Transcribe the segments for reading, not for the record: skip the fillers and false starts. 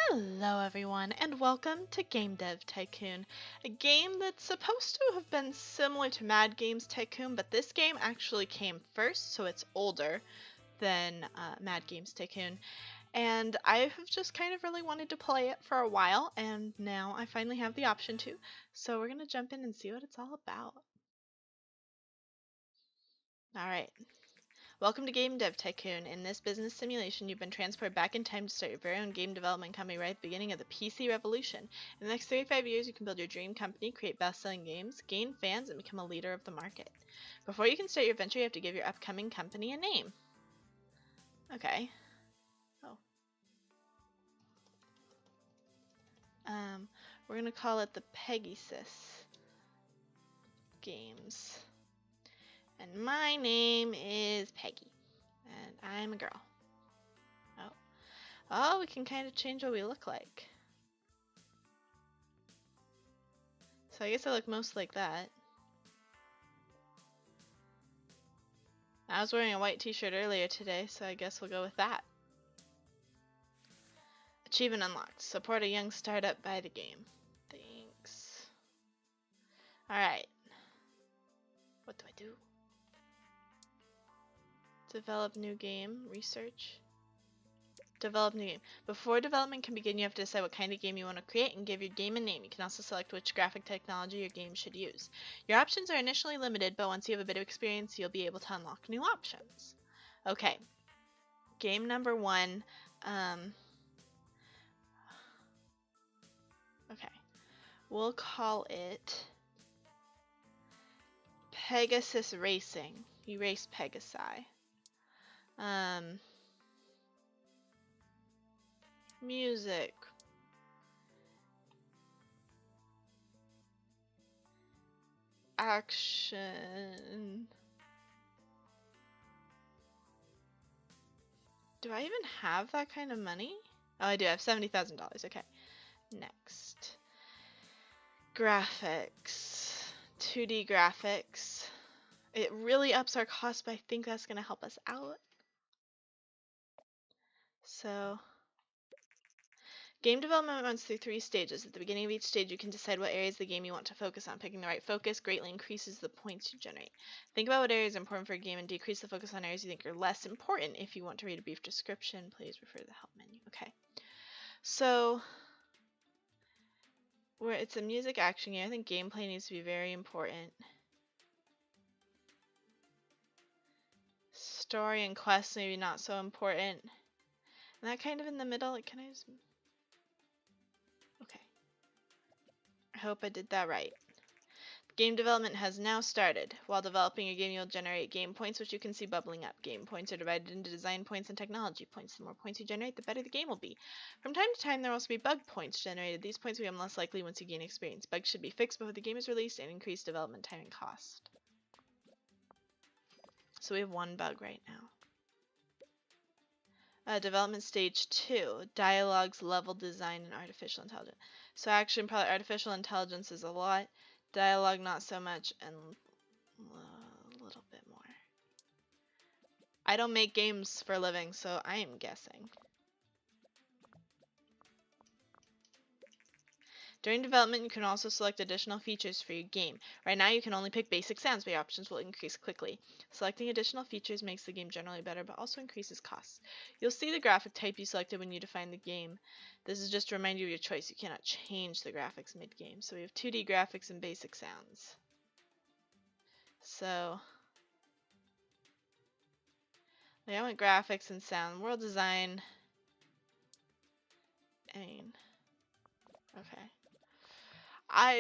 Hello everyone and welcome to Game Dev Tycoon, a game that's supposed to have been similar to Mad Games Tycoon, but this game actually came first, so it's older than Mad Games Tycoon. And I have just kind of really wanted to play it for a while, and now I finally have the option to. So we're going to jump in and see what it's all about. Alright. Welcome to Game Dev Tycoon. In this business simulation, you've been transported back in time to start your very own game development company right at the beginning of the PC revolution. In the next 35 years, you can build your dream company, create best-selling games, gain fans, and become a leader of the market. Before you can start your venture, you have to give your upcoming company a name. Okay. Oh. We're gonna call it the Peggysus Games. And my name is Peggy. And I'm a girl. Oh, we can kind of change what we look like. So I guess I look most like that. I was wearing a white t-shirt earlier today, so I guess we'll go with that. Achievement unlocked. Support a young startup by the game. Thanks. Alright. What do I do? Develop new game. Research. Develop new game. Before development can begin, you have to decide what kind of game you want to create and give your game a name. You can also select which graphic technology your game should use. Your options are initially limited, but once you have a bit of experience, you'll be able to unlock new options. Okay. Game number 1. Okay. We'll call it Peggysus Racing. You race Pegasi. Music. Action. Do I even have that kind of money? Oh, I do. I have $70,000. Okay. Next. Graphics. 2D graphics. It really ups our cost, but I think that's going to help us out. So, game development runs through 3 stages. At the beginning of each stage, you can decide what areas of the game you want to focus on. Picking the right focus greatly increases the points you generate. Think about what areas are important for a game and decrease the focus on areas you think are less important. If you want to read a brief description, please refer to the help menu. Okay. So, where it's a music action game, I think gameplay needs to be very important. Story and quests maybe not so important. And that kind of in the middle, like, can I just... Okay. I hope I did that right. Game development has now started. While developing your game, you'll generate game points, which you can see bubbling up. Game points are divided into design points and technology points. The more points you generate, the better the game will be. From time to time, there will also be bug points generated. These points will become less likely once you gain experience. Bugs should be fixed before the game is released and increase development time and cost. So we have 1 bug right now. Development stage 2, dialogues, level design, and artificial intelligence. So action, probably artificial intelligence is a lot, dialogue not so much, and a little bit more. I don't make games for a living, so I am guessing. During development, you can also select additional features for your game. Right now, you can only pick basic sounds, but your options will increase quickly. Selecting additional features makes the game generally better, but also increases costs. You'll see the graphic type you selected when you define the game. This is just to remind you of your choice. You cannot change the graphics mid-game. So we have 2D graphics and basic sounds. So, I went graphics and sound. World design. Okay.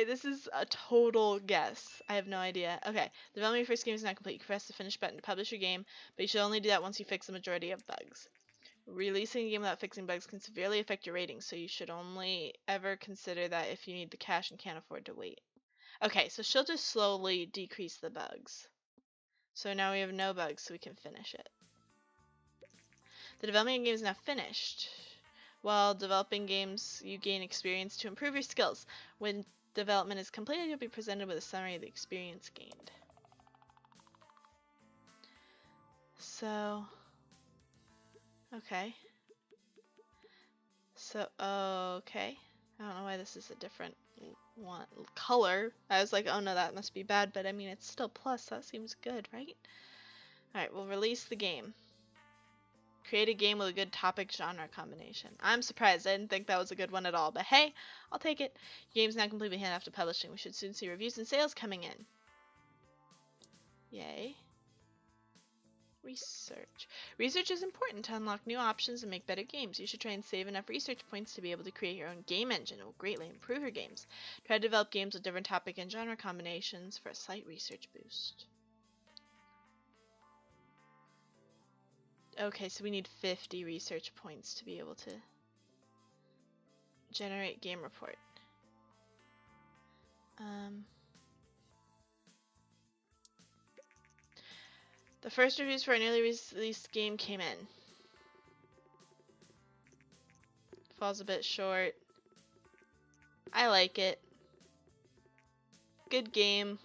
This is a total guess. I have no idea. Okay, the development of your first game is not complete. You can press the finish button to publish your game, but you should only do that once you fix the majority of bugs. Releasing a game without fixing bugs can severely affect your ratings, so you should only ever consider that if you need the cash and can't afford to wait. Okay, so she'll just slowly decrease the bugs. So now we have no bugs, so we can finish it. The development of your game is now finished. While developing games, you gain experience to improve your skills. When development is completed, you'll be presented with a summary of the experience gained. So, okay. So, okay. I don't know why this is a different one color. I was like, oh no, that must be bad, but I mean, it's still plus. That seems good, right? Alright, we'll release the game. Create a game with a good topic genre combination. I'm surprised. I didn't think that was a good one at all, but hey, I'll take it. Your game's now completely handed off to publishing. We should soon see reviews and sales coming in. Yay. Research. Research is important to unlock new options and make better games. You should try and save enough research points to be able to create your own game engine. It will greatly improve your games. Try to develop games with different topic and genre combinations for a slight research boost. Okay, so we need 50 research points to be able to generate game report. The first reviews for our newly released game came in. Falls a bit short. I like it. Good game.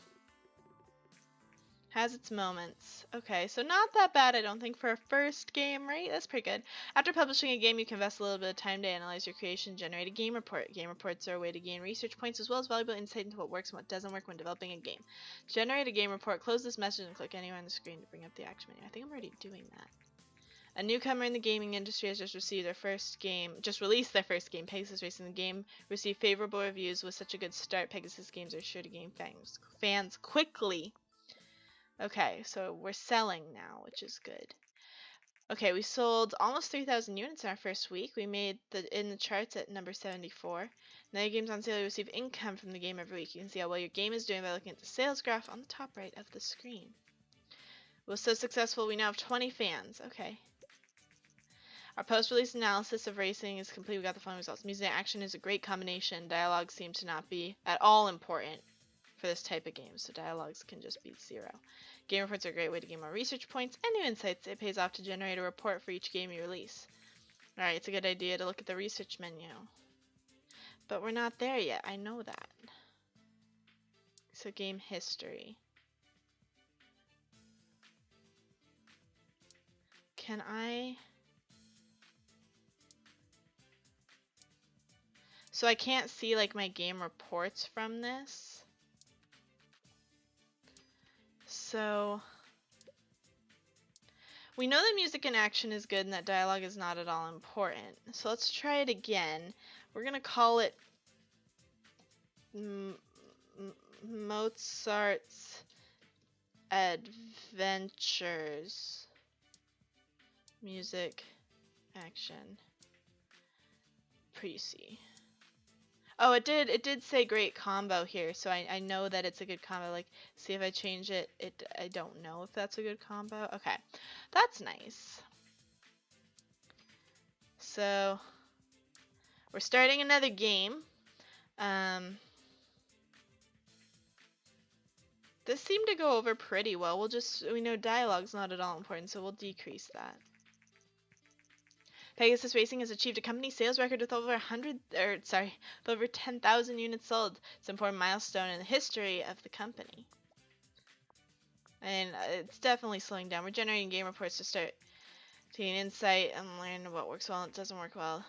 Has its moments. Okay, so not that bad, I don't think, for a first game, right? That's pretty good. After publishing a game, you can invest a little bit of time to analyze your creation and generate a game report. Game reports are a way to gain research points as well as valuable insight into what works and what doesn't work when developing a game. To generate a game report, close this message and click anywhere on the screen to bring up the action menu. I think I'm already doing that. A newcomer in the gaming industry has just released their first game, Peggysus Racing. The game received favorable reviews. With such a good start, Peggysus games are sure to gain fans quickly. Okay, so we're selling now, which is good. Okay, we sold almost 3,000 units in our first week. We made in the charts at number 74. Now your game's on sale, you receive income from the game every week. You can see how well your game is doing by looking at the sales graph on the top right of the screen. It was so successful, we now have 20 fans. Okay. Our post-release analysis of racing is complete. We got the following results. Music and action is a great combination. Dialogue seemed to not be at all important for this type of game, so dialogues can just be 0. Game reports are a great way to gain more research points and new insights. It pays off to generate a report for each game you release. Alright, it's a good idea to look at the research menu. But we're not there yet, I know that. So game history. Can I... So I can't see like my game reports from this. So we know that music and action is good and that dialogue is not at all important. So let's try it again. We're gonna call it Mozart's Adventures. Music, action, pre-C. Oh, it did say great combo here, so I know that it's a good combo. Like, see if I change it, I don't know if that's a good combo. Okay, that's nice. So, we're starting another game. This seemed to go over pretty well. We know dialogue's not at all important, so we'll decrease that. Peggysus Racing has achieved a company sales record with over 10,000 units sold. It's an important milestone in the history of the company. And it's definitely slowing down. We're generating game reports to start to gain insight and learn what works well and doesn't work well.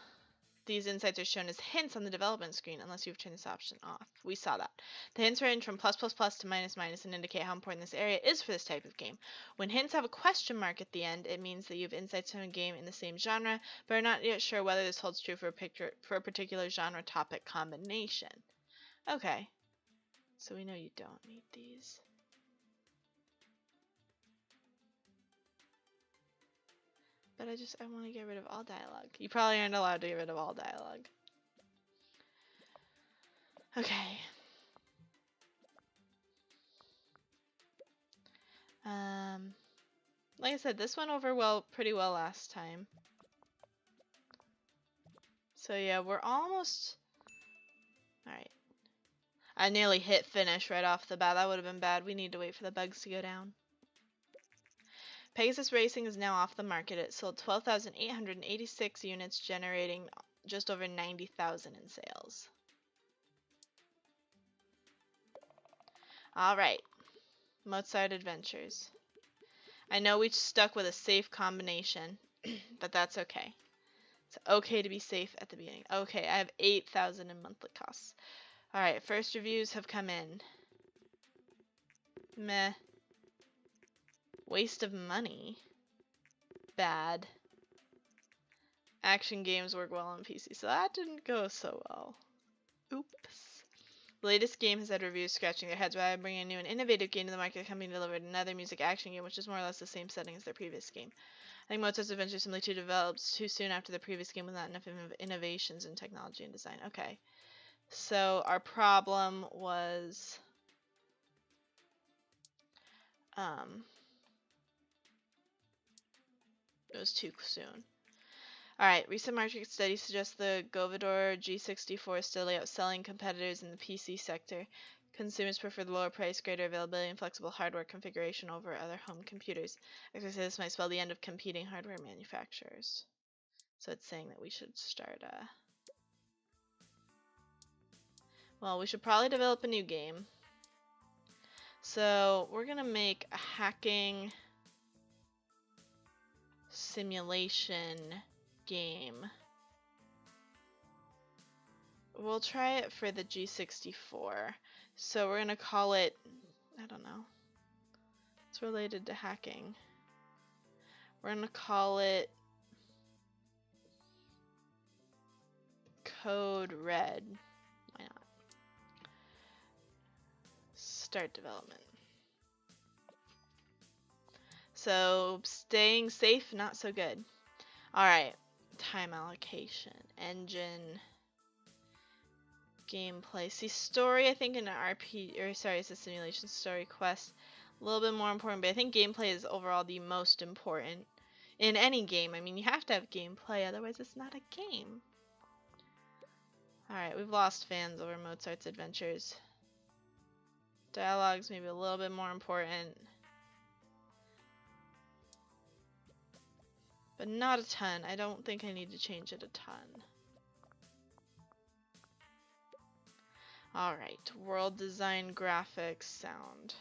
These insights are shown as hints on the development screen unless you've turned this option off. We saw that. The hints range from +++ to -- and indicate how important this area is for this type of game. When hints have a question mark at the end, it means that you have insights from a game in the same genre, but are not yet sure whether this holds true for a particular genre topic combination. Okay. So we know you don't need these. But I want to get rid of all dialogue. You probably aren't allowed to get rid of all dialogue. Okay. Like I said, this went over pretty well last time. So yeah, we're almost... Alright. I nearly hit finish right off the bat. That would have been bad. We need to wait for the bugs to go down. Peggysus Racing is now off the market. It sold 12,886 units, generating just over 90,000 in sales. Alright. Mozart Adventures. I know we stuck with a safe combination, but that's okay. It's okay to be safe at the beginning. Okay, I have 8,000 in monthly costs. Alright, first reviews have come in. Meh. Waste of money. Bad. Action games work well on PC, so that didn't go so well. Oops. The latest game has had reviews scratching their heads by bringing a new and innovative game to the market. The company delivered another music action game, which is more or less the same setting as their previous game. I think Mozart's Adventure simply too developed too soon after the previous game without enough innovations in technology and design. Okay. So our problem was it was too soon. Alright, recent market studies suggest the Govador G64 is still outselling competitors in the PC sector. Consumers prefer the lower price, greater availability, and flexible hardware configuration over other home computers. Experts say this might spell the end of competing hardware manufacturers. So it's saying that we should start well, we should probably develop a new game. So we're gonna make a hacking simulation game. We'll try it for the G64. So we're gonna call it, I don't know. It's related to hacking. We're gonna call it Code Red. Why not? Start development. So staying safe, not so good. Alright. Time allocation. Engine. Gameplay. See, story, I think in an RP, or sorry, it's a simulation story quest. A little bit more important, but I think gameplay is overall the most important. In any game, I mean, you have to have gameplay, otherwise it's not a game. Alright, we've lost fans over Mozart's Adventures. Dialogue's maybe a little bit more important. But not a ton. I don't think I need to change it a ton. Alright, world design, graphics, sound.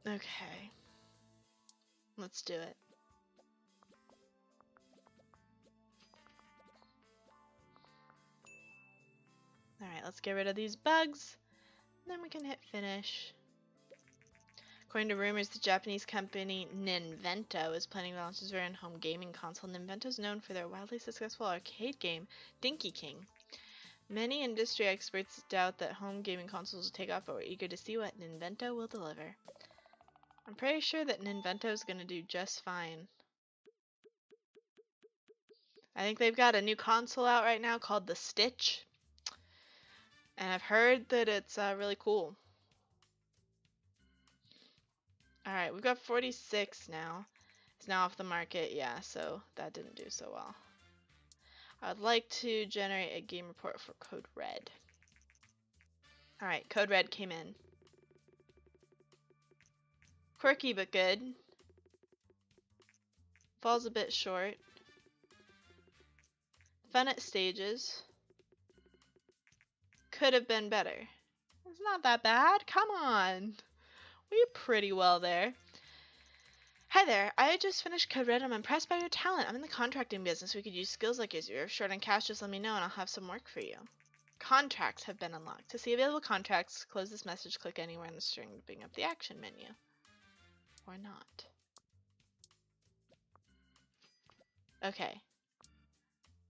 Okay. Let's do it. Alright, let's get rid of these bugs. And then we can hit finish. According to rumors, the Japanese company Ninvento is planning to launch its very own home gaming console. Ninvento is known for their wildly successful arcade game, Dinky King. Many industry experts doubt that home gaming consoles will take off, but we're eager to see what Ninvento will deliver. I'm pretty sure that Ninvento is going to do just fine. I think they've got a new console out right now called the Stitch. And I've heard that it's really cool. Alright, we've got 46 now. It's now off the market, yeah, so that didn't do so well. I'd like to generate a game report for Code Red. Alright, Code Red came in. Quirky but good. Falls a bit short. Fun at stages. Could have been better. It's not that bad, come on! We're pretty well there. Hi there, I just finished Code Red and I'm impressed by your talent. I'm in the contracting business. We could use skills like yours. If you're short on cash, just let me know and I'll have some work for you. Contracts have been unlocked. To see available contracts, close this message, click anywhere in the string to bring up the action menu. Or not. Okay.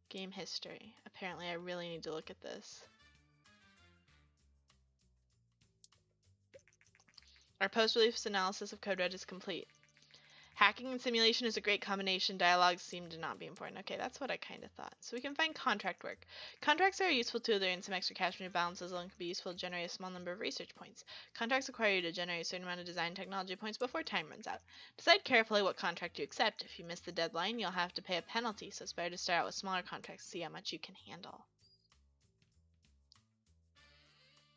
Game history. Apparently I really need to look at this. Our post-release analysis of Code Red is complete. Hacking and simulation is a great combination. Dialogues seem to not be important. Okay, that's what I kind of thought. So we can find contract work. Contracts are a useful tool to earn some extra cash from your balances and can be useful to generate a small number of research points. Contracts require you to generate a certain amount of design technology points before time runs out. Decide carefully what contract you accept. If you miss the deadline, you'll have to pay a penalty, so it's better to start out with smaller contracts to see how much you can handle.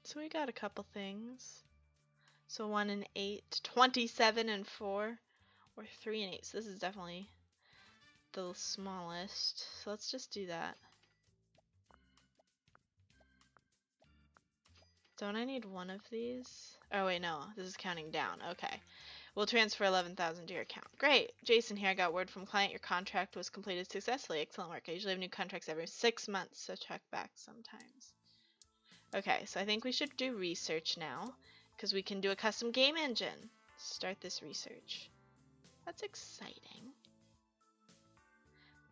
So we got a couple things. So 1 and 8, 27 and 4, or 3 and 8. So this is definitely the smallest. So let's just do that. Don't I need one of these? Oh wait, no. This is counting down. Okay. We'll transfer 11,000 to your account. Great. Jason here. I got word from client. Your contract was completed successfully. Excellent work. I usually have new contracts every 6 months, so check back sometimes. Okay, so I think we should do research now, because we can do a custom game engine. Start this research. That's exciting.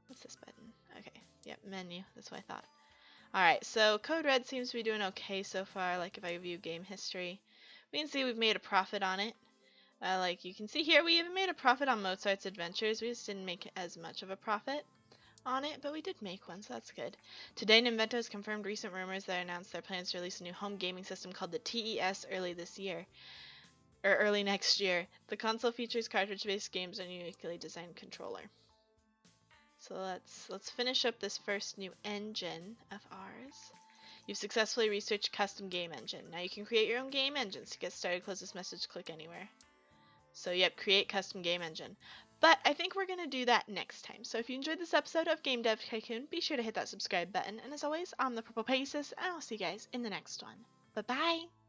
What's this button? Okay. Yep, menu. That's what I thought. Alright, so Code Red seems to be doing okay so far. Like if I view game history, we can see we've made a profit on it. Like you can see here, we even made a profit on Mozart's Adventures. We just didn't make as much of a profit on it, but we did make one, so that's good. Today, Ninvento has confirmed recent rumors that announced their plans to release a new home gaming system called the TES early next year. The console features cartridge-based games and a uniquely designed controller. So let's finish up this first new engine of ours. You've successfully researched custom game engine. Now you can create your own game engines. To get started, close this message, click anywhere. So yep, create custom game engine. But I think we're going to do that next time. So if you enjoyed this episode of Game Dev Tycoon, be sure to hit that subscribe button. And as always, I'm the Peggysus, and I'll see you guys in the next one. Bye-bye!